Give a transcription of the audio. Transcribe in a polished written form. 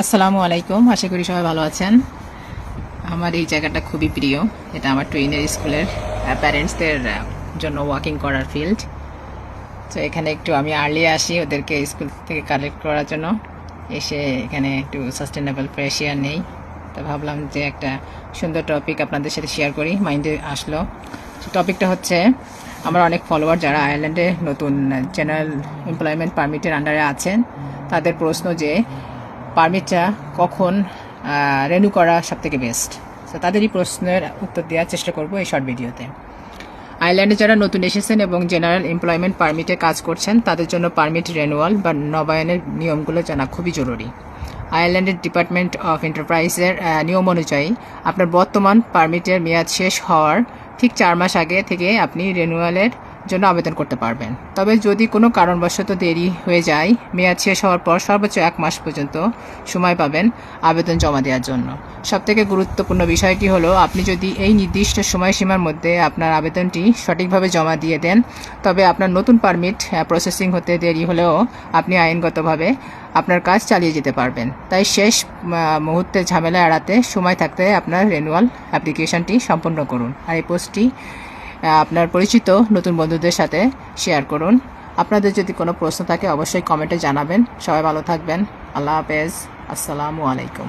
আসসালামু আলাইকুম, আশা করি সবাই ভালো আছেন। আমার এই জায়গাটা খুবই প্রিয়। এটা আমার টুইনের স্কুলের প্যারেন্টসদের জন্য ওয়াকিং করার ফিল্ড। তো এখানে একটু আমি আর্লি আসি ওদেরকে স্কুল থেকে কালেক্ট করার জন্য। এসে এখানে একটু সাস্টেনেবল ফ্রেশ এয়ার নেই। তো ভাবলাম যে একটা সুন্দর টপিক আপনাদের সাথে শেয়ার করি, মাইন্ডে আসলো। টপিকটা হচ্ছে, আমার অনেক ফলোয়ার যারা আয়ারল্যান্ডে নতুন জেনারেল এমপ্লয়মেন্ট পারমিটের আন্ডারে আছেন, তাদের প্রশ্ন যে পারমিটটা কখন রেনিউ করা সবথেকে বেস্ট। তো তাদেরই প্রশ্নের উত্তর দেওয়ার চেষ্টা করব এই শর্ট ভিডিওতে। আয়ারল্যান্ডে যারা নতুন এসেছেন এবং জেনারেল এমপ্লয়মেন্ট পারমিটে কাজ করছেন, তাদের জন্য পারমিট রেনুয়াল বা নবায়নের নিয়মগুলো জানা খুবই জরুরি। আয়ারল্যান্ডের ডিপার্টমেন্ট অফ এন্টারপ্রাইজের নিয়ম অনুযায়ী আপনার বর্তমান পারমিটের মেয়াদ শেষ হওয়ার ঠিক 4 মাস আগে থেকে আপনি রেনুয়ালের জন্য আবেদন করতে পারবেন। তবে যদি কোনো কারণবশত দেরি হয়ে যায়, মেয়াদ শেষ হওয়ার পর সর্বোচ্চ 1 মাস পর্যন্ত সময় পাবেন আবেদন জমা দেওয়ার জন্য। সবথেকে গুরুত্বপূর্ণ বিষয়টি হলো, আপনি যদি এই নির্দিষ্ট সময়সীমার মধ্যে আপনার আবেদনটি সঠিকভাবে জমা দিয়ে দেন, তবে আপনার নতুন পারমিট প্রসেসিং হতে দেরি হলেও আপনি আইনগতভাবে আপনার কাজ চালিয়ে যেতে পারবেন। তাই শেষ মুহূর্তে ঝামেলা এড়াতে সময় থাকতে আপনার রেনুয়াল অ্যাপ্লিকেশনটি সম্পন্ন করুন। আর এই পোস্টটি আপনার পরিচিত নতুন বন্ধুদের সাথে শেয়ার করুন। আপনাদের যদি কোনো প্রশ্ন থাকে অবশ্যই কমেন্টে জানাবেন। সবাই ভালো থাকবেন। আল্লাহ হাফেজ। আসসালামু আলাইকুম।